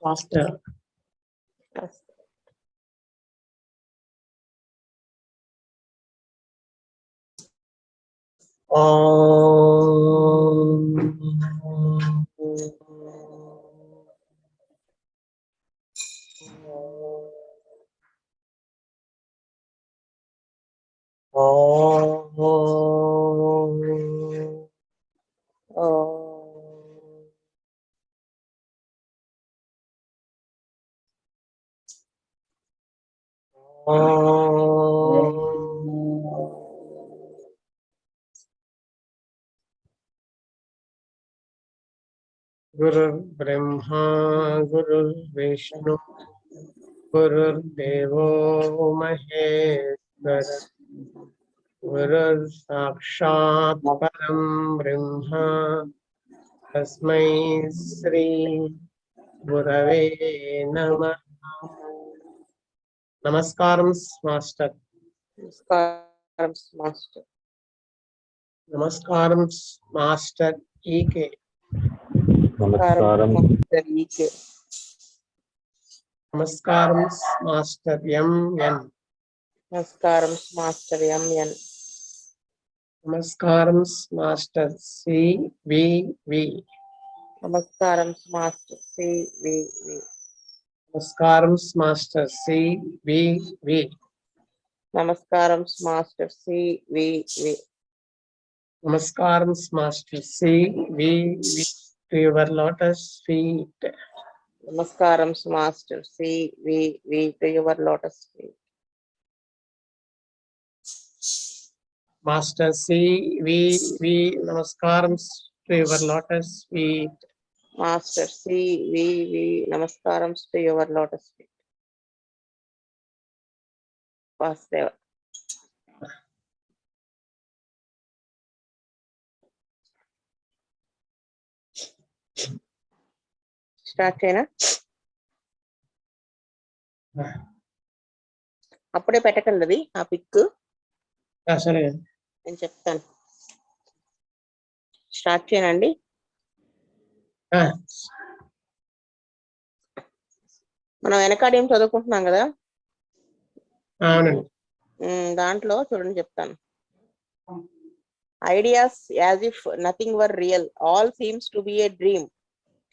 Faster. Gurur Brahma, Gurur Vishnu, Gurur Devo Maheshwara, Gurur Sakshat Param Brahma, Tasmai Sri Gurave Namah. Namaskaram, Master. Namaskaram, Master. Namaskaram, Master E.K. Namaskaram, Master E.K. Namaskaram, Master M.N. Namaskaram, Master M.N. Namaskaram, Master C.V.V. Namaskaram, Master C.V.V. Namaskaram, Master C.V.V. Namaskaram, Master C.V.V. Namaskaram, Master C.V.V. To your lotus feet. Namaskaram, Master C.V.V. To your lotus feet. Master C.V.V. Namaskaram to your lotus feet. Master C.V.V. Namaskaram to your lotus feet. Vasudeva. Start చేయనా? అప్పుడే పెట్టకండి అది ఆ pick సరే నేను చెప్తాను. Start చేయనండి. మనం వెనకాడేం చదువుకుంటున్నాం కదా, అవునండి. దాంట్లో చూడండి చెప్తాను. Ideas as if nothing were real, all seems to be a dream.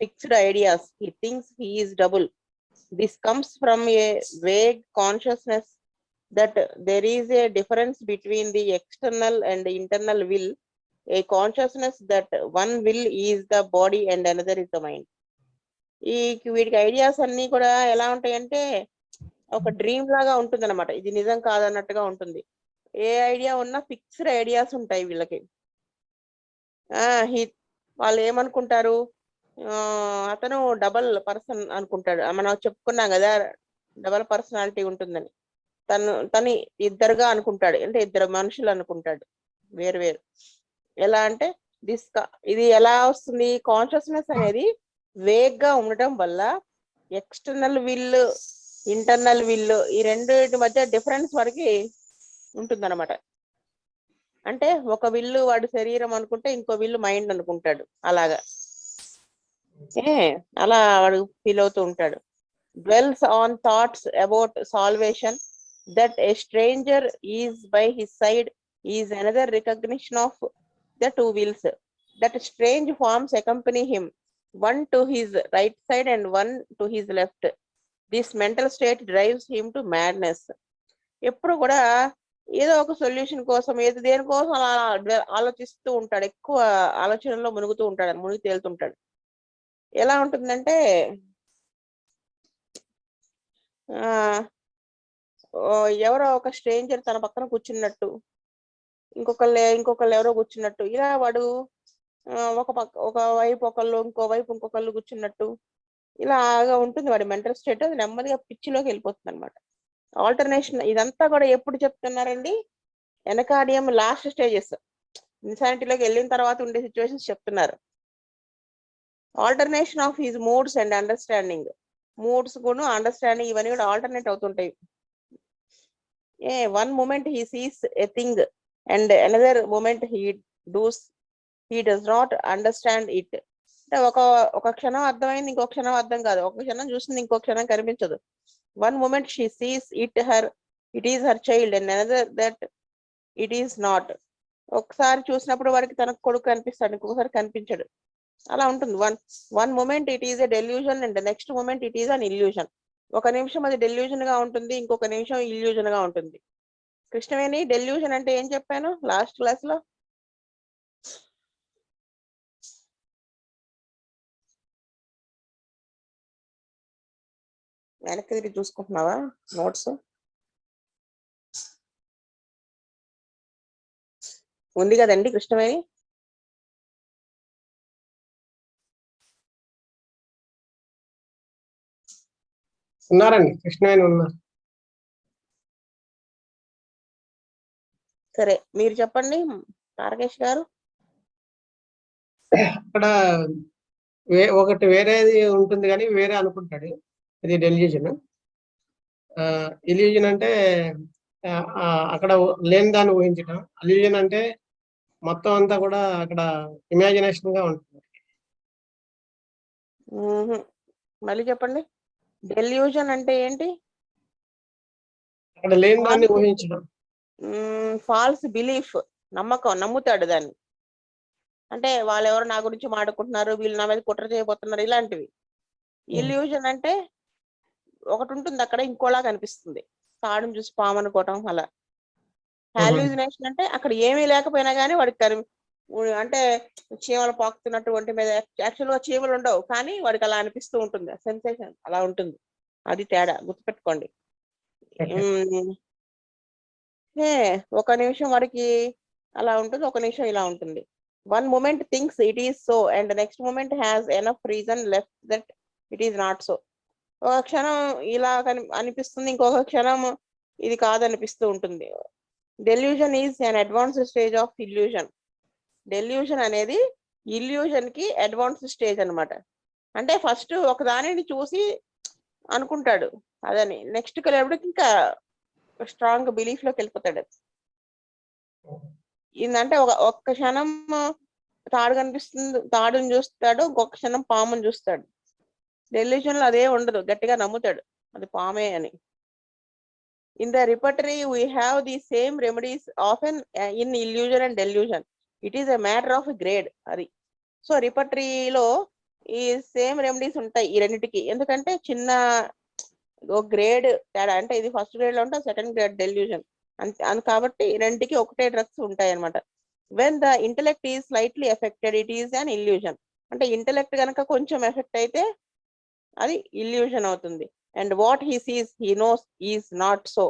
Fixed ideas, he thinks he is double. This comes from a vague consciousness that there is a difference between the external and the internal will, a consciousness that one will is the body and another is the mind. వీటికి ideas అన్ని కూడా ఎలా ఉంటాయంటే ఒక dream లాగా ఉంటుంది అనమాట. ఇది నిజం కాదన్నట్టుగా ఉంటుంది. ఏ ఐడియా ఉన్నా ఫిక్స్డ్ ఐడియాస్ ఉంటాయి వీళ్ళకి. వాళ్ళు ఏమనుకుంటారు, అతను డబల్ పర్సన్ అనుకుంటాడు. మనం చెప్పుకున్నాం కదా డబల్ పర్సనాలిటీ ఉంటుందని. తను ఇద్దరుగా అనుకుంటాడు, అంటే ఇద్దరు మనుషులు అనుకుంటాడు వేరు వేరు. ఎలా అంటే ఇది ఎలా వస్తుంది, కాన్షియస్నెస్ అనేది వేగ్ గా ఉండటం వల్ల ఎక్స్టర్నల్ విల్ ఇంటర్నల్ విల్ ఈ రెండింటి మధ్య డిఫరెన్స్ వాడికి ఉంటుందన్నమాట. అంటే ఒక విల్లు వాడు శరీరం అనుకుంటే ఇంకో విల్లు మైండ్ అనుకుంటాడు. అలాగా అలా వాడు ఫీల్ అవుతూ ఉంటాడు. dwells on thoughts about salvation, that a stranger is by his side is another recognition of the two wills. That strange forms accompany him, one to his right side and one to his left. This mental state drives him to madness. ఎప్పుడు కూడా ఏదో ఒక solution కోసం ఏదో దేనికోసం అలా ఆలోచిస్తూ ఉంటాడు. ఎక్కువ ఆలోచనలో మునిగి తేలుతుంటాడు. ఎలా ఉంటుందంటే ఎవరో ఒక స్ట్రేంజర్ తన పక్కన కూర్చున్నట్టు, ఇంకొకళ్ళు ఎవరో కూర్చున్నట్టు, ఇలా వాడు ఒక వైపు ఒకళ్ళు ఇంకో వైపు ఇంకొకళ్ళు కూర్చున్నట్టు ఇలాగా ఉంటుంది వాడి మెంటల్ స్టేట్. అది నెమ్మదిగా పిచ్చిలోకి వెళ్ళిపోతుంది అనమాట. ఆల్టర్నేషన్ ఇదంతా కూడా ఎప్పుడు చెప్తున్నారండి, ఎనకాడియం లాస్ట్ స్టేజెస్, ఇన్సానిటీలోకి వెళ్ళిన తర్వాత ఉండే సిచ్యువేషన్స్ చెప్తున్నారు. Alternation of his moods and understanding, moods కూడా అండర్స్టాండింగ్ ఇవన్నీ కూడా ఆల్టర్నేట్ అవుతుంటాయి. One moment he sees a thing and another moment he does not understand it. అంటే ఒక క్షణం అర్థమైంది, ఇంకో క్షణం అర్థం కాదు. ఒక క్షణం చూస్తుంది, ఇంకో క్షణం కనిపించదు. One moment she sees it is her child and another that it is not. ఒకసారి చూసినప్పుడు వాడికి తన కొడుకు కనిపిస్తాడు, ఇంకొకసారి కనిపించడు. అలా ఉంటుంది. One moment it is a delusion and next moment it is an illusion. ఒక నిమిషం అది డెల్యూజన్ గా ఉంటుంది, ఇంకొక నిమిషం ఇల్యూజన్ గా ఉంటుంది. కృష్ణవేణి, డెల్యూషన్ అంటే ఏం చెప్పాను లాస్ట్ క్లాస్ లో? వెనక్కి తిరిగి చూసుకుంటున్నావా నోట్స్? ఉంది కదండి కృష్ణవేణి? ఉన్నారండి, కృష్ణవేణి ఉన్నారు. సరే, మీరు చెప్పండి తారకేష్ గారు. అక్కడ ఒకటి వేరేది ఉంటుంది కానీ వేరే అనుకుంటాడు. ఇది డెల్యూజన్. ఇల్యూజన్ అంటే అక్కడ లేని దాన్ని ఊహించడం. అల్యూజన్ అంటే మొత్తం అంతా కూడా అక్కడ ఇమాజినేషన్ గా ఉంటుంది. మళ్ళీ చెప్పండి. డెల్యూజన్ అంటే ఏంటి? అక్కడ లేని దాన్ని ఊహించడం. ఫాల్స్ బిలీఫ్, నమ్ముతాడు దాన్ని. అంటే వాళ్ళెవరు నా గురించి మాట్లాడుకుంటున్నారు, వీళ్ళు నా మీద కుట్ర చేయబోతున్నారు, ఇలాంటివి. ఇల్యూజన్ అంటే ఒకటి ఉంటుంది అక్కడ, ఇంకోలా కనిపిస్తుంది. తాడును చూసి పాము అనుకోవటం అలా. హాల్యూజినేషన్ అంటే అక్కడ ఏమీ లేకపోయినా కానీ వాడికి అంటే చీమలు పాకుతున్నట్టు ఒంటి మీద, యాక్చువల్ గా చీమలు ఉండవు కానీ వాడికి అలా అనిపిస్తూ ఉంటుంది. సెన్సేషన్ అలా ఉంటుంది. అది తేడా, గుర్తుపెట్టుకోండి. ఒక నిమిషం వాడికి అలా ఉంటుంది, ఒక నిమిషం ఇలా ఉంటుంది. One moment thinks it is so and next moment has enough reason left that it is not so. ఒక క్షణం ఇలా అనిపిస్తుంది, ఇంకొక క్షణం ఇది కాదనిపిస్తూ ఉంటుంది. Delusion is an advanced stage of illusion. Delusion అనేది ఇల్యూజన్ కి అడ్వాన్స్డ్ స్టేజ్ అన్నమాట. అంటే ఫస్ట్ ఒక దానిని చూసి అనుకుంటాడు అదని, నెక్స్ట్ కలిపి ఇంకా స్ట్రాంగ్ బిలీఫ్ లోకి వెళ్ళిపోతాడు. ఏంటంటే ఒక్క క్షణం తాడు కనిపిస్తుంది, తాడుని చూస్తాడు, ఇంకొక క్షణం పాముని చూస్తాడు. డెల్యూజన్ లో అదే ఉండదు, గట్టిగా నమ్ముతాడు అది పామే అని. In the repertory we have the same remedies often in illusion and delusion. It is a matter of grade అది. సో రిపర్టరీలో ఈ సేమ్ రెమెడీస్ ఉంటాయి ఈ రెండింటికి. ఎందుకంటే చిన్న గ్రేడ్ తేడా, అంటే ఇది ఫస్ట్ గ్రేడ్ లో ఉంటే సెకండ్ గ్రేడ్ డెల్యూజన్ అంతే. కాబట్టి రెండింటికి ఒకటే డ్రగ్స్ ఉంటాయి అనమాట. When the intellect is slightly affected it is an illusion. అంటే ఇంటెలెక్ట్ కనుక కొంచెం ఎఫెక్ట్ అయితే అది ఇల్యూజన్ అవుతుంది. And what he sees he knows is not so.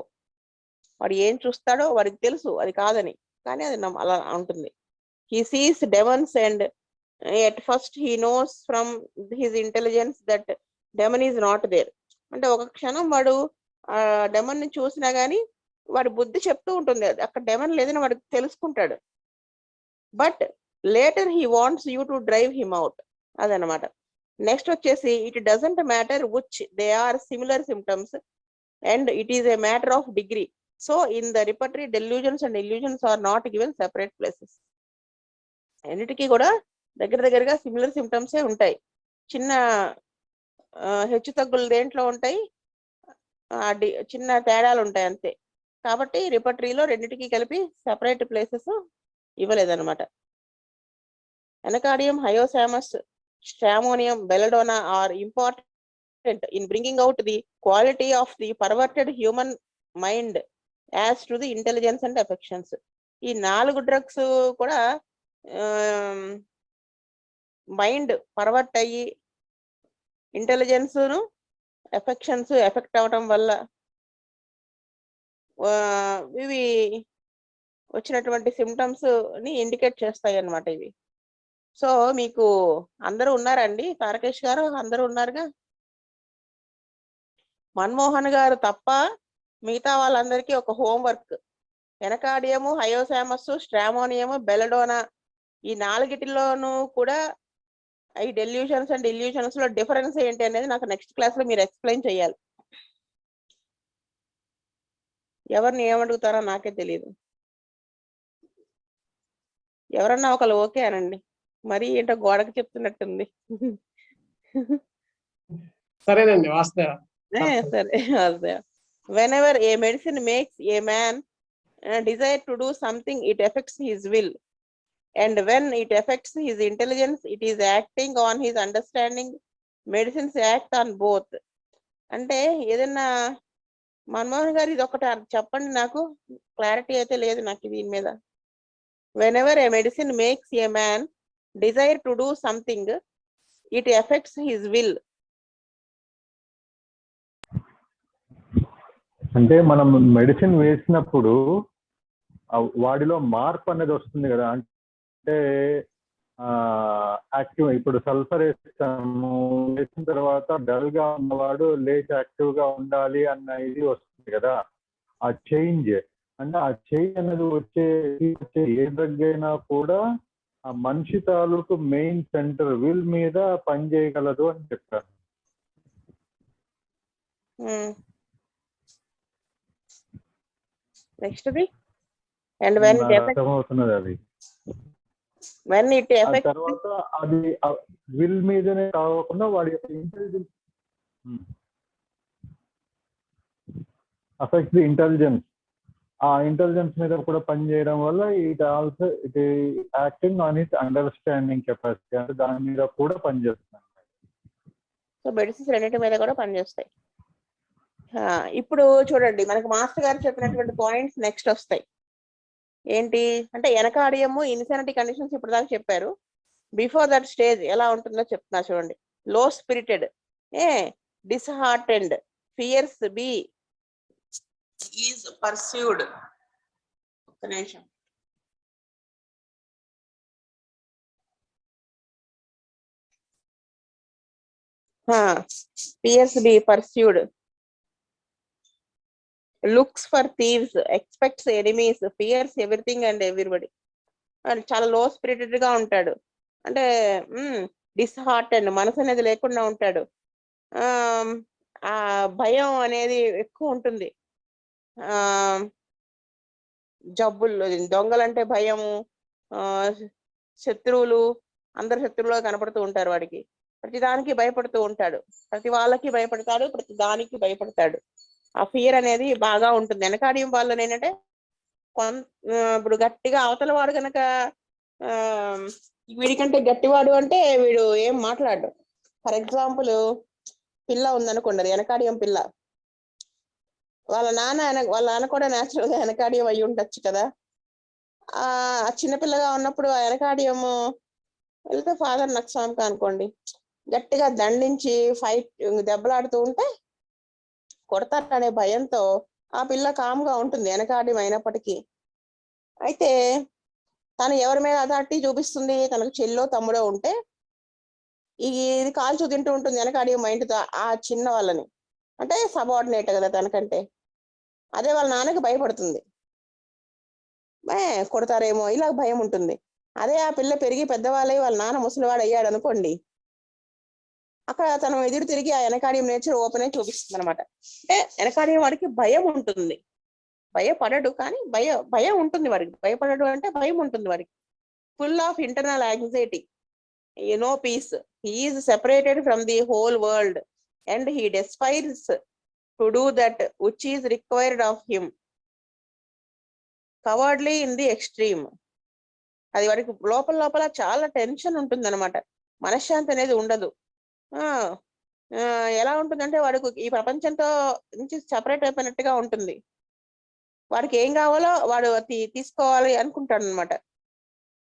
వాడు ఏం చూస్తాడో వాడికి తెలుసు అది కాదని, కానీ అది అలా ఉంటుంది. He sees demons and at first he knows from his intelligence that demon is not there. అంటే ఒక క్షణం వాడు ఆ డెమన్ ని చూసినా గానీ వాడి బుద్ధి చెప్తూ ఉంటుంది అక్కడ డెమన్ లేదని వాడికి తెలుసుకుంటాడు. But later he wants you to drive him out, అదనమాట. నెక్స్ట్ వచ్చేసి it doesn't matter which they are similar symptoms and it is a matter of degree. So in the repertory delusions and illusions are not given separate places. అన్నిటికీ కూడా దగ్గరగా similar సిమ్టమ్సే ఉంటాయి. చిన్న హెచ్చు తగ్గులు దేంట్లో ఉంటాయి, చిన్న తేడాలు ఉంటాయి అంతే. కాబట్టి రిపర్టరీలో రెండింటికి కలిపి సెపరేట్ ప్లేసెస్ ఇవ్వలేదన్నమాట. Anacardium, hyoscyamus, stramonium, belladonna are important in bringing out the quality of the perverted human mind as to the intelligence and affections. ఈ 4 డ్రగ్స్ కూడా మైండ్ పర్వర్ట్ అయ్యి ఇంటెలిజెన్స్ ఎఫెక్షన్స్ ఎఫెక్ట్ అవటం వల్ల ఇవి వచ్చినటువంటి సిమ్టమ్స్ ని indicate చేస్తాయి అన్నమాట ఇవి. సో మీకు అందరూ ఉన్నారండి, తారకేష్ గారు అందరూ ఉన్నారుగా? మన్మోహన్ గారు తప్ప మిగతా వాళ్ళందరికీ ఒక హోంవర్క్. ఎనకాడియము, హయోసామస్, స్ట్రామోనియము, బెలడోనా ఈ 4టిలోనూ కూడా ఈ డెల్యూషన్స్ అండ్ ఇల్యూషన్స్ లో డిఫరెన్స్ ఏంటి అనేది నాకు నెక్స్ట్ క్లాస్ లో మీరు ఎక్స్ప్లెయిన్ చేయాలి. ఎవరిని ఏమడుగుతారో నాకే తెలియదు. ఎవరన్నా ఒకళ్ళు ఓకే అనండి. మరి ఏంటో గోడకు చెప్తున్నట్టుంది. సరేనండి, వాస్తవ. సరే అదే. Whenever a medicine makes a man desire to do something, it affects his will. And when it affects his intelligence, it is acting on his understanding. Medicines act on both. అంటే ఏదన్నా మన్మోహన్ గారు ఇది ఒకటి చెప్పండి, నాకు క్లారిటీ అయితే లేదు నాకు దీని మీద. Whenever a medicine makes a man desire to do something, it affects his will. అంటే మనం మెడిసిన్ వేసినప్పుడు వాడిలో మార్పు అనేది వస్తుంది కదా. అంటే యాక్టివ్, ఇప్పుడు సల్ఫర్ వేస్తాము, వేసిన తర్వాత డల్ గా ఉన్నవాడు లేచి యాక్టివ్ గా ఉండాలి అన్న ఇది వస్తుంది కదా. ఆ చేంజ్ అంటే ఆ చేంజ్ అనేది వచ్చే ఏ డ్రగ్ అయినా కూడా ఆ మనిషి తాలూకు మెయిన్ సెంటర్ విల్ మీద పనిచేయగలదు అని చెప్పారు. Next the and when it effects అర్థమవుతున్నది అది. వెన్ ఇట్ ఎఫెక్ట్స్ తర్వాత అది విల్ మీదనే కాకుండా వాడి యొక్క ఇంటెలిజెన్స్ అఫెక్ట్స్ ది ఇంటెలిజెన్స్. ఆ ఇంటెలిజెన్స్ మీద కూడా పనిచేయడం వల్ల it also it acting on it understanding capacity, అంటే దాని మీద కూడా పనిచేస్తుంది. సో మెడిసిన్స్ రెండింటి మీద కూడా పనిచేస్తాయి. ఇప్పుడు చూడండి, మనకు మాస్టర్ గారు చెప్పినటువంటి పాయింట్స్ నెక్స్ట్ వస్తాయి. ఏంటి అంటే ఎనకాడియము, ఇన్సానిటీ కండిషన్స్ ఇప్పుడు దాకా చెప్పారు. బిఫోర్ దట్ స్టేజ్ ఎలా ఉంటుందో చెప్తున్నా చూడండి. Low spirited, disheartened, fears be is pursued. ఒక్క నిమిషం. Fears be pursued, looks for thieves, expects enemies, fears everything and everybody. అని చాలా లో స్పిరిటెడ్ గా ఉంటాడు. అంటే డిస్హార్టెండ్, మనసు అనేది లేకుండా ఉంటాడు. ఆ భయం అనేది ఎక్కువ ఉంటుంది. జబ్బులు, దొంగలంటే భయము, శత్రువులు, అందరు శత్రువులుగా కనపడుతూ ఉంటారు వాడికి. ప్రతి దానికి భయపడుతూ ఉంటాడు, ప్రతి వాళ్ళకి భయపడతాడు, ప్రతి దానికి భయపడతాడు. ఆ ఫియర్ అనేది బాగా ఉంటుంది. వెనకాడియం వాళ్ళని ఏంటంటే ఇప్పుడు గట్టిగా అవతల వాడు కనుక వీడికంటే గట్టివాడు అంటే వీడు ఏం మాట్లాడు. ఫర్ ఎగ్జాంపుల్, పిల్ల ఉందనుకోండి, అది వెనకాడియం పిల్ల. వాళ్ళ నాన్న కూడా న్యాచురల్ గా వెనకాడియం అయ్యి ఉండొచ్చు కదా. ఆ చిన్నపిల్లగా ఉన్నప్పుడు ఆ వెనకాడియం వెళ్తే ఫాదర్ నక్సాంక అనుకోండి, గట్టిగా దండించి ఫైట్ దెబ్బలాడుతూ ఉంటే కొడతారనే భయంతో ఆ పిల్ల కామ్గా ఉంటుంది వెనకాడియం అయినప్పటికీ. అయితే తను ఎవరి మీద అథారిటీ చూపిస్తుంది? తనకు చెల్లో తమ్ముడో ఉంటే ఇది కాల్చు తింటూ ఉంటుంది వెనకాడియం మైండ్తో ఆ చిన్న వాళ్ళని, అంటే సబార్డినేట్ కదా తనకంటే. అదే వాళ్ళ నాన్నకి భయపడుతుంది, కొడతారేమో ఇలా భయం ఉంటుంది. అదే ఆ పిల్ల పెరిగి పెద్దవాళ్ళై వాళ్ళ నాన్న ముసలివాడు అయ్యాడు అనుకోండి, అక్కడ తను ఎదురు తిరిగి ఆ వెనకాడియం నేచర్ ఓపెన్ అయి చూపిస్తుంది అనమాట. అంటే వెనకాడియం వాడికి భయం ఉంటుంది, భయపడడు కానీ భయం ఉంటుంది వాడికి. భయపడడు అంటే భయం ఉంటుంది వాడికి. Full of internal anxiety, no peace. He is separated from the whole world and he despairs to do that which is required of him. Cowardly in the extreme. అది వాడికి లోపల చాలా టెన్షన్ ఉంటుంది అనమాట, మనశ్శాంతి అనేది ఉండదు. ఎలా ఉంటుందంటే వాడికి ఈ ప్రపంచంతో నుంచి సెపరేట్ అయిపోయినట్టుగా ఉంటుంది. వాడికి ఏం కావాలో వాడు తీసుకోవాలి అనుకుంటాడు అనమాట.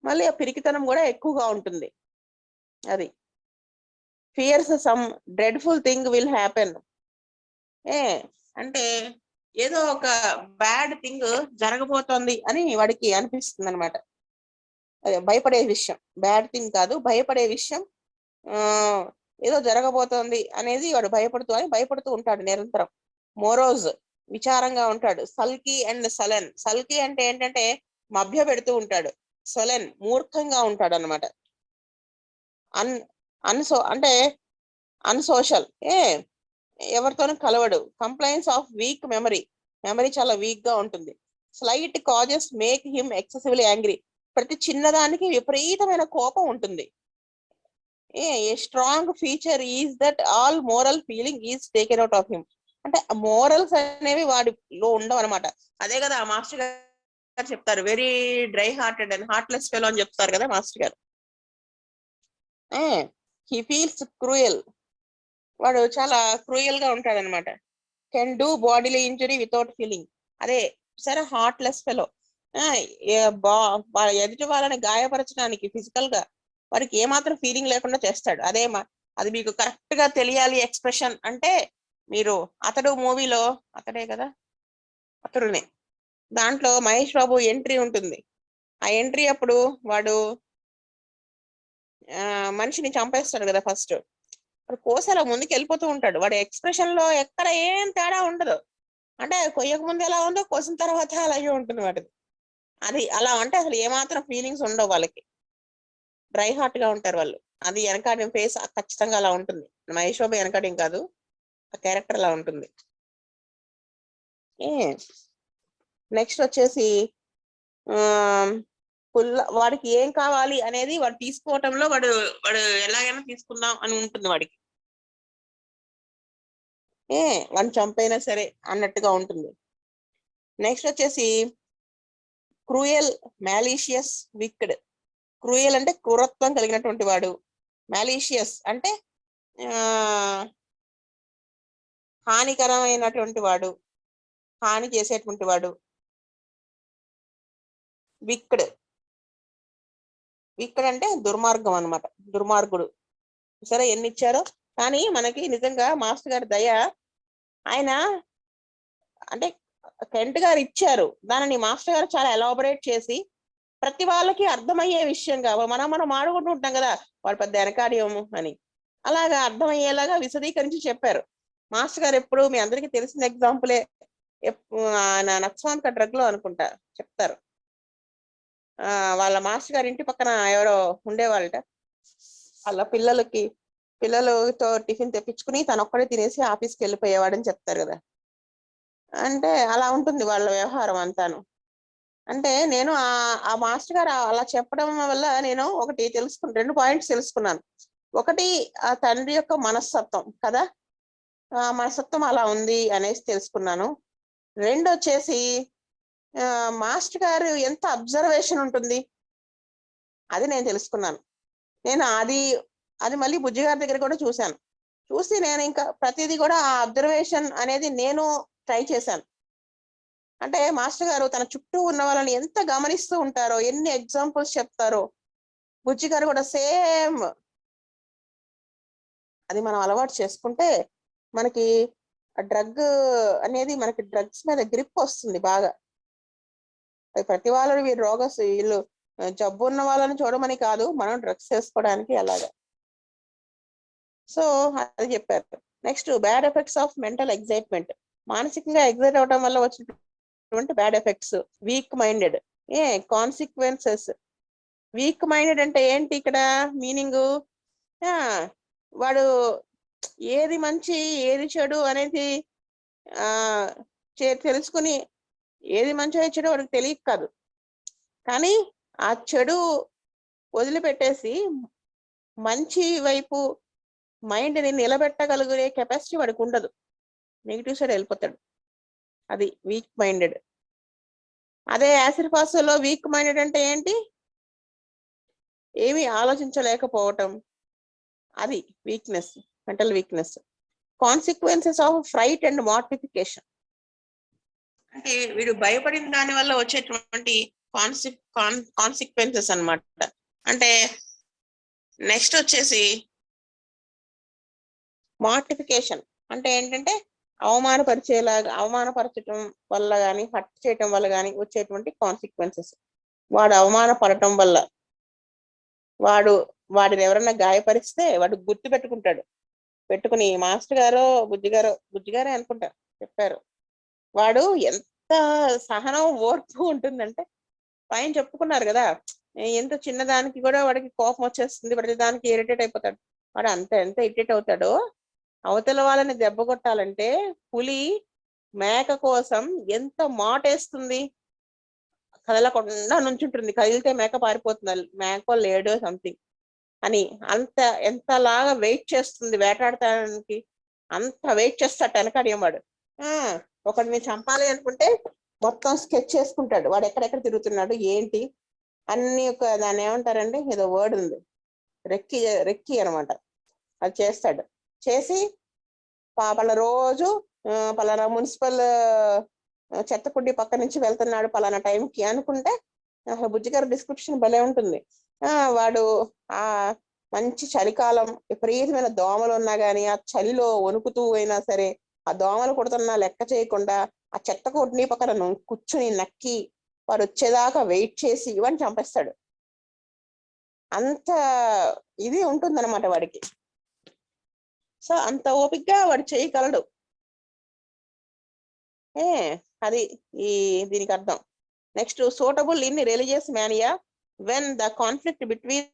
మళ్ళీ ఆ పిరికితనం కూడా ఎక్కువగా ఉంటుంది. అది fears some dreadful thing will happen. అంటే ఏదో ఒక బ్యాడ్ థింగ్ జరగబోతోంది అని వాడికి అనిపిస్తుంది అనమాట. అదే భయపడే విషయం, బ్యాడ్ థింగ్ కాదు, భయపడే విషయం. ఏదో జరగబోతోంది అనేది వాడు భయపడుతూ ఉంటాడు నిరంతరం. మోరోజ్, విచారంగా ఉంటాడు. సల్కీ అండ్ సలెన్. సల్కీ అంటే ఏంటంటే మభ్య పెడుతూ ఉంటాడు. సొలెన్, మూర్ఖంగా ఉంటాడు అనమాట. అంటే అన్సోషల్, ఎవరితోనూ కలవడు. కంప్లైంట్స్ ఆఫ్ వీక్ మెమరీ చాలా వీక్ గా ఉంటుంది. Slight causes make him excessively angry. ప్రతి చిన్నదానికి విపరీతమైన కోపం ఉంటుంది. A strong feature is that all moral feeling is taken out of him. అంటే మోరల్స్ అనేవి వాడిలో ఉండవు అనమాట. అదే కదా ఆ మాస్టర్ గారు చెప్తారు, very dry hearted and heartless fellow అని చెప్తారు కదా మాస్టర్ గారు. హీ ఫీల్స్ క్రూయల్, వాడు చాలా క్రూయల్ గా ఉంటాడు అనమాట. Can do bodily injury without feeling. అదే సరే హార్ట్లెస్ ఫెలో, ఎదుటి వాళ్ళని గాయపరచడానికి ఫిజికల్ గా వారికి ఏమాత్రం ఫీలింగ్ లేకుండా చేస్తాడు. అది మీకు కరెక్ట్ గా తెలియాలి ఎక్స్ప్రెషన్ అంటే మీరు అతడు మూవీలో, అతడే కదా అతడునే, దాంట్లో మహేష్ బాబు ఎంట్రీ ఉంటుంది. ఆ ఎంట్రీ అప్పుడు వాడు మనిషిని చంపేస్తాడు కదా ఫస్ట్. వాడు కోసల ముందుకు వెళ్ళిపోతూ ఉంటాడు. వాడి ఎక్స్ప్రెషన్ లో ఎక్కడ ఏం తేడా ఉండదు. అంటే కొయ్యక ముందు ఎలా ఉందో కోసిన తర్వాత అలాగే ఉంటుంది వాటిది. అది అలా అంటే అసలు ఏమాత్రం ఫీలింగ్స్ ఉండవు వాళ్ళకి, డ్రై హార్ట్ గా ఉంటారు వాళ్ళు. అది వెనకాడిన ఫేస్ ఖచ్చితంగా అలా ఉంటుంది. మహేష్ బాబు వెనకాడిం కాదు, ఆ క్యారెక్టర్ అలా ఉంటుంది. నెక్స్ట్ వచ్చేసి వాడికి ఏం కావాలి అనేది వాడు తీసుకోవటంలో వాడు ఎలాగైనా తీసుకుందాం అని ఉంటుంది వాడికి. వాడిని చంపైనా సరే అన్నట్టుగా ఉంటుంది. నెక్స్ట్ వచ్చేసి క్రూయల్, మ్యాలీషియస్, విక్డ్. క్రూయల్ అంటే క్రూరత్వం కలిగినటువంటి వాడు. మ్యాలీషియస్ అంటే హానికరమైనటువంటి వాడు, హాని చేసేటువంటి వాడు. విక్డ్ అంటే దుర్మార్గం అన్నమాట, దుర్మార్గుడు. సరే ఎన్ని ఇచ్చారో కానీ మనకి నిజంగా మాస్టర్ గారి దయ. ఆయన అంటే కెంట్ గారు ఇచ్చారు, దానిని మాస్టర్ గారు చాలా ఎలాబొరేట్ చేసి ప్రతి వాళ్ళకి అర్థమయ్యే విషయంగా మనం ఆడుకుంటూ ఉంటాం కదా వాడు పెద్ద వెనకాడియము అని, అలాగా అర్థమయ్యేలాగా విశదీకరించి చెప్పారు మాస్టర్ గారు. ఎప్పుడు మీ అందరికీ తెలిసిన ఎగ్జాంపులే, నక్సవాంత్ డ్రగ్ లో అనుకుంటా చెప్తారు. వాళ్ళ మాస్టర్ గారి ఇంటి పక్కన ఎవరో ఉండేవాళ్ళట. వాళ్ళ పిల్లలతో టిఫిన్ తెప్పించుకుని తను ఒక్కడే తినేసి ఆఫీస్కి వెళ్ళిపోయేవాడని చెప్తారు కదా. అంటే అలా ఉంటుంది వాళ్ళ వ్యవహారం అంతాను. అంటే నేను ఆ మాస్టర్ గారు అలా చెప్పడం వల్ల నేను ఒకటి 2 పాయింట్స్ తెలుసుకున్నాను. ఒకటి ఆ తండ్రి యొక్క మనస్తత్వం కదా, ఆ మనస్తత్వం అలా ఉంది అనేసి తెలుసుకున్నాను. 2 వచ్చేసి మాస్టర్ గారు ఎంత అబ్జర్వేషన్ ఉంటుంది అది నేను తెలుసుకున్నాను. నేను అది మళ్ళీ బుజ్జి గారి దగ్గర కూడా చూసి నేను ఇంకా ప్రతిదీ కూడా ఆ అబ్జర్వేషన్ అనేది నేను ట్రై చేశాను. అంటే మాస్టర్ గారు తన చుట్టూ ఉన్న వాళ్ళని ఎంత గమనిస్తూ ఉంటారో, ఎన్ని ఎగ్జాంపుల్స్ చెప్తారో. బుజ్జి గారు కూడా సేమ్. అది మనం అలవాటు చేసుకుంటే మనకి డ్రగ్ అనేది, మనకి డ్రగ్స్ మీద గ్రిప్ వస్తుంది బాగా. ప్రతి వాళ్ళు వీళ్ళు జబ్బు ఉన్న వాళ్ళని చూడమని కాదు, మనం డ్రగ్స్ వేసుకోవడానికి అలాగా. సో అది చెప్పారు. Next bad effects of mental excitement. మానసికంగా ఎగ్జైట్ అవడం వల్ల వచ్చినటువంటి bad effects. Week minded, consequences. Week minded అంటే ఏంటి ఇక్కడ మీనింగ్? వాడు ఏది మంచి ఏది చెడు అనేది తెలుసుకుని, ఏది మంచి ఏది చెడు వాడికి తెలియక కాదు, కానీ ఆ చెడు వదిలిపెట్టేసి మంచి వైపు మైండ్ ని నిలబెట్టగలిగే కెపాసిటీ వాడికి ఉండదు, నెగిటివ్ సైడ్ వెళ్ళిపోతాడు. అది వీక్ మైండెడ్. అదే యాసిడ్ ఫాస్ లో వీక్ మైండెడ్ అంటే ఏంటి? ఏమి ఆలోచించలేకపోవటం, అది weakness, mental weakness. Consequences of fright and mortification అంటే వీడు భయపడిన దాని వల్ల వచ్చేటువంటి కాన్సిక్వెన్సెస్ అన్నమాట. అంటే నెక్స్ట్ వచ్చేసి మార్టిఫికేషన్ అంటే ఏంటంటే అవమానపరచడం వల్ల కానీ, హర్ట్ చేయటం వల్ల కానీ వచ్చేటువంటి కాన్సిక్వెన్సెస్. వాడు అవమానపడటం వల్ల, వాడిని ఎవరన్నా గాయపరిస్తే వాడు గుర్తు పెట్టుకుని మాస్టర్ గారు బుజ్జిగారే అనుకుంటా చెప్పారు, వాడు ఎంత సహనం ఓర్పు ఉంటుందంటే, పైన చెప్పుకున్నారు కదా ఎంత చిన్నదానికి కూడా వాడికి కోపం వచ్చేస్తుంది, ప్రతి దానికి ఇరిటేట్ అయిపోతాడు. వాడు ఎంత ఇరిటేట్ అవుతాడో, అవతల వాళ్ళని దెబ్బ కొట్టాలంటే పులి మేక కోసం ఎంత మాటేస్తుంది, కదలకుండా నుంచుంటుంది, కదిలితే మేక పారిపోతుంది, మేక లేడో సంథింగ్ అని అంత ఎంతలాగా వెయిట్ చేస్తుంది వేటాడటానికి, అంత వెయిట్ చేస్తాడు వెనకాడియం వాడు. ఒకడిని చంపాలి అనుకుంటే మొత్తం స్కెచ్ చేసుకుంటాడు, వాడు ఎక్కడెక్కడ తిరుగుతున్నాడు ఏంటి అన్ని. ఒక దాన్ని ఏమంటారండి, ఏదో వర్డ్ ఉంది, రెక్కి అనమాట. అది చేస్తాడు. చేసి వాళ్ళ రోజు పలానా మున్సిపల్ చెత్తకుండి పక్క నుంచి వెళ్తున్నాడు పలానా టైంకి అనుకుంటే, బుజ్జిగారు డిస్క్రిప్షన్ భలే ఉంటుంది. వాడు ఆ మంచి చలికాలం, విపరీతమైన దోమలు ఉన్నా గానీ ఆ చలిలో వణుకుతూ అయినా సరే, ఆ దోమలు కొడుతున్నా లెక్క చేయకుండా ఆ చెత్త కొట్టిని పక్కన కూర్చుని నక్కి వాడు వచ్చేదాకా వెయిట్ చేసి ఇవన్నీ చంపేస్తాడు. అంత ఇది ఉంటుందన్నమాట వాడికి. సో అంత ఓపిగ్గా వాడు చేయగలడు. అది దీనికి అర్థం. Next, suitable in religious mania when the conflict between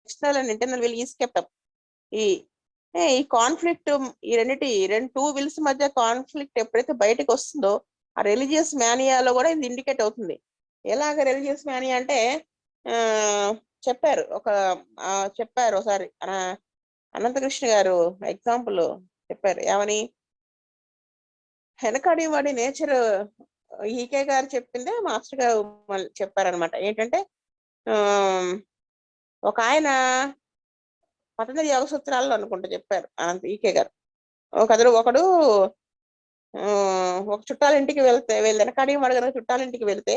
external and internal will is kept up. ఈ కాన్ఫ్లిక్ట్, ఈ టూ విల్స్ మధ్య కాన్ఫ్లిక్ట్ ఎప్పుడైతే బయటకు వస్తుందో ఆ రిలీజియస్ మానియాలో కూడా ఇది ఇండికేట్ అవుతుంది. ఎలాగ రిలీజియస్ మానియా అంటే చెప్పారు ఒకసారి అనంతకృష్ణ గారు ఎగ్జాంపుల్ చెప్పారు. ఏమని, వెనకడి వాడి నేచర్ ఈకే గారు చెప్పిందే మాస్టర్ గారు చెప్పారనమాట. ఏంటంటే ఒక ఆయన పతంజలి యోగ సూత్రాల్లో అనుకుంటా చెప్పారు ఈకే గారు. ఒకడు ఒక చుట్టాల ఇంటికి వెనకడి వాడు కనుక చుట్టాల ఇంటికి వెళ్తే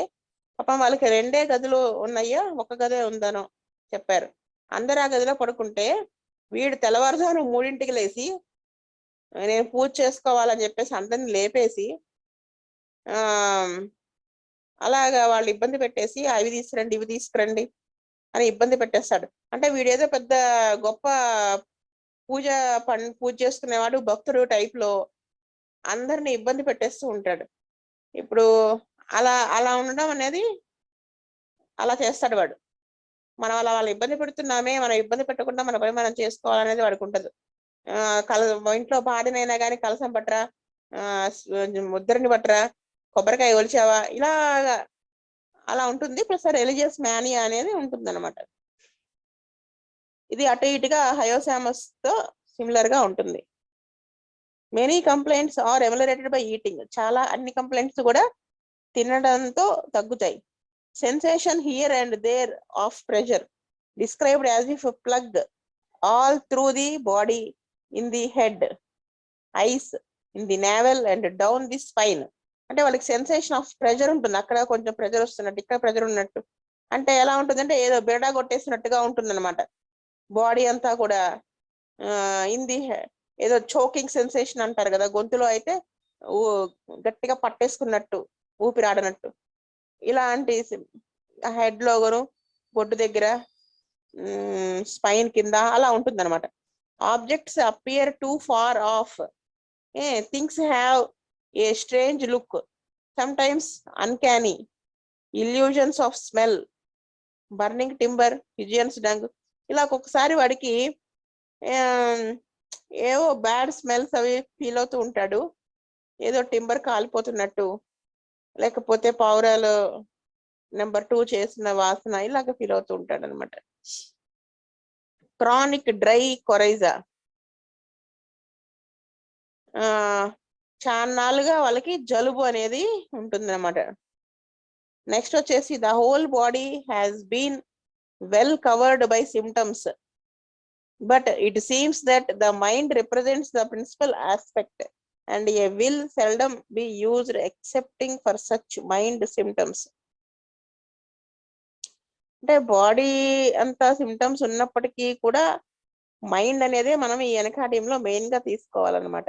పాపం వాళ్ళకి 2 గదులు ఉన్నాయా, ఒక గదే ఉందనో చెప్పారు. అందరు ఆ గదిలో పడుకుంటే వీడు తెల్లవారుజామున 3ంటికి లేచి నేను పూజ చేసుకోవాలని చెప్పేసి అందరిని లేపేసి అలాగా వాళ్ళు ఇబ్బంది పెట్టేసి అవి తీసుకురండి ఇవి తీసుకురండి అని ఇబ్బంది పెట్టేస్తాడు. అంటే వీడేదో పెద్ద గొప్ప పూజ చేసుకునేవాడు, భక్తుడు టైప్ లో అందరిని ఇబ్బంది పెట్టేస్తూ ఉంటాడు. ఇప్పుడు అలా ఉండడం అనేది అలా చేస్తాడు వాడు. మనం వాళ్ళ ఇబ్బంది పెడుతున్నామే, మనం ఇబ్బంది పెట్టకుండా మన పని మనం చేసుకోవాలనేది వాడికి ఉండదు. ఇంట్లో పాడినైనా కానీ కలసం పట్టరా, ముద్దరిని పట్టరా, కొబ్బరికాయ ఒలిచావా, ఇలాగా అలా ఉంటుంది. ప్లస్ రిలీజియస్ మానియా అనేది ఉంటుంది అనమాట. ఇది అటు ఇటుగా హయోసామస్ తో సిమిలర్ గా ఉంటుంది. Many complaints are ameliorated by eating. చాలా అన్ని కంప్లైంట్స్ కూడా తినడంతో తగ్గుతాయి. Sensation here and there of pressure described as if plug all through the body, in the head, eyes, in the navel and down the spine. అంటే వాళ్ళకి sensation of pressure ఉంటుంది. అక్కడ కొంచెం ప్రెషర్ వస్తున్నట్టు, ఇక్కడ ప్రెషర్ ఉన్నట్టు. అంటే ఎలా ఉంటుందంటే ఏదో బేడా కొట్టేసినట్టుగా ఉంటుంది అనమాట. బాడీ అంతా కూడా ఇన్ ది ఏదో చోకింగ్ సెన్సేషన్ అంటారు కదా, గొంతులో అయితే గట్టిగా పట్టేసుకున్నట్టు, ఊపిరాడనట్టు. ఇలాంటి హెడ్ లోగను, బొడ్డు దగ్గర, స్పైన్ కింద అలా ఉంటుంది అనమాట. Objects appear too far off, things have a strange look, sometimes uncanny, illusions of smell, burning timber, pigeons dung. ఇలా ఒక్కొక్కసారి వాడికి ఏవో బ్యాడ్ స్మెల్స్ అవి ఫీల్ అవుతూ ఉంటాడు. ఏదో టింబర్ కాలిపోతున్నట్టు, లేకపోతే పావురాలు నెంబర్ 2 చేసిన వాసన, ఇలాగ ఫీల్ అవుతూ ఉంటాడు అనమాట. క్రానిక్ డ్రై కొరైజా, చాన్నాళ్ళుగా వాళ్ళకి జలుబు అనేది ఉంటుంది అనమాట. నెక్స్ట్ వచ్చేసి the whole body has been well covered by symptoms but it seems that the mind represents the principal aspect and a will seldom be used excepting for such mind symptoms. అంటే body అంతా symptoms ఉన్నప్పటికీ కూడా mind అనేది మనం ఈ ఎనకాడియంలో main గా తీసుకోవాలన్నమాట.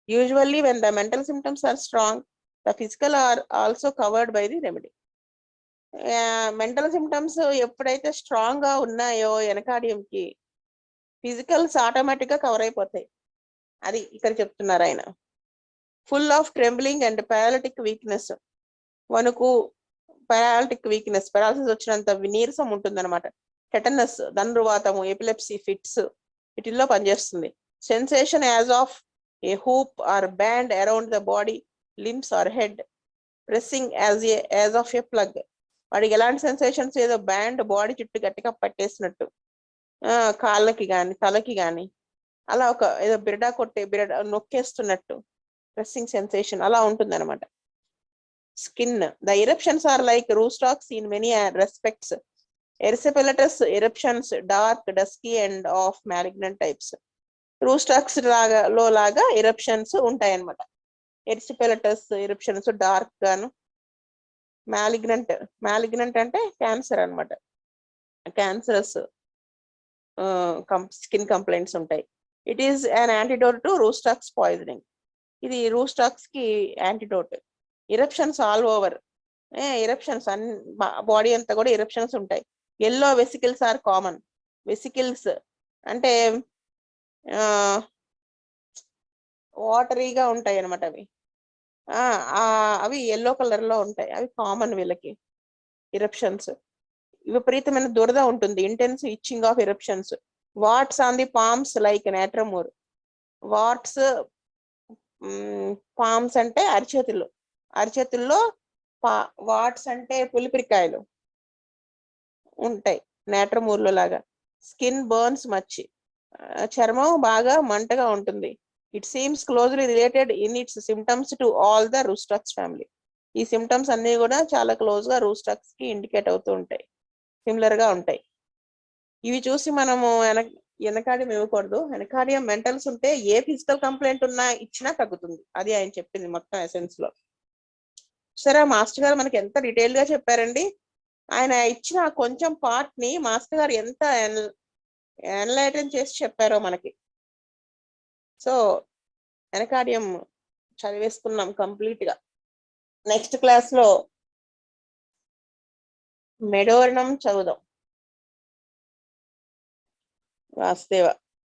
Usually when the mental symptoms are strong, the physical are also covered by the remedy. Mental symptoms ఎప్పుడైతే స్ట్రాంగ్ గా ఉన్నాయో ఎనకాడియంకి, ఫిజికల్స్ ఆటోమేటిక్ గా కవర్ అయిపోతాయి. అది ఇక్కడ చెప్తున్నారు ఆయన. Full of trembling and paralytic weakness, వణుకు, పారాలిటిక్ వీక్నెస్, పారాలసిస్ వచ్చినంత నీరసం ఉంటుంది అనమాట. టెటనస్, ధనుర్వాతము, ఎపిలెప్సీ ఫిట్స్ వీటిల్లో పనిచేస్తుంది. Sensation as of a hoop or band around the body, limbs or head, pressing as of a plug. వాడికి ఎలాంటి సెన్సేషన్స్, ఏదో బ్యాండ్ బాడీ చుట్టూ గట్టిగా పట్టేసినట్టు, కాళ్ళకి కానీ తలకి కానీ అలా ఒక ఏదో బిరడా నొక్కేస్తున్నట్టు ప్రెస్సింగ్ సెన్సేషన్ అలా ఉంటుంది అనమాట. Skin, the eruptions are like roostocks in many respects. Erysipelatous eruptions dark, dusky and of malignant types. roostocks లాగా eruptions ఉంటాయి అన్నమాట. ఎరిసిపెలటస్ eruptions డార్క్ గాను, మాలిగ్నెంట్ అంటే క్యాన్సర్ అన్నమాట. క్యాన్సరస్ స్కిన్ కంప్లైంట్స్ ఉంటాయి. It is an antidote to rhus tox poisoning. ఇది rhus tox కి antidote. Eruptions all over, eruptions body అంతా కూడా ఇరప్షన్స్ ఉంటాయి. Yellow vesicles are common. Vesicles అంటే వాటరీగా ఉంటాయి అనమాట. అవి ఎల్లో కలర్ లో ఉంటాయి. అవి కామన్ వీళ్ళకి ఇరప్షన్స్. విపరీతమైన దురద ఉంటుంది. Intense itching of eruptions. Warts on the palms like natrum mur. Warts palms అంటే అరిచేతుల్లో వాట్స్ అంటే పులిపిరికాయలు ఉంటాయి నేట్రమూర్లో లాగా. స్కిన్ బర్న్స్ మచ్చి, చర్మం బాగా మంటగా ఉంటుంది. It seems closely related in it's symptoms to all the Rhus tox family. ఈ సిమ్టమ్స్ అన్ని కూడా చాలా క్లోజ్ గా రూస్టాక్స్ కి ఇండికేట్ అవుతూ ఉంటాయి, సిమిలర్ గా ఉంటాయి. ఇవి చూసి మనము వెనకాడియం ఇవ్వకూడదు. వెనకాడియం మెంటల్స్ ఉంటే ఏ ఫిజికల్ కంప్లైంట్ ఉన్నా ఇచ్చినా తగ్గుతుంది. అది ఆయన చెప్పింది మొత్తం ఎసెన్స్ లో. సరే, మాస్టర్ గారు మనకి ఎంత డీటెయిల్ గా చెప్పారండి. ఆయన ఇచ్చిన కొంచెం పార్ట్ ని మాస్టర్ గారు ఎంత ఎన్లైటన్ చేసి చెప్పారో మనకి. సో వెనకాడియం చదివేసుకున్నాం కంప్లీట్ గా. నెక్స్ట్ క్లాస్ లో మెడోరణం చదువుదాం. వాసుదేవ.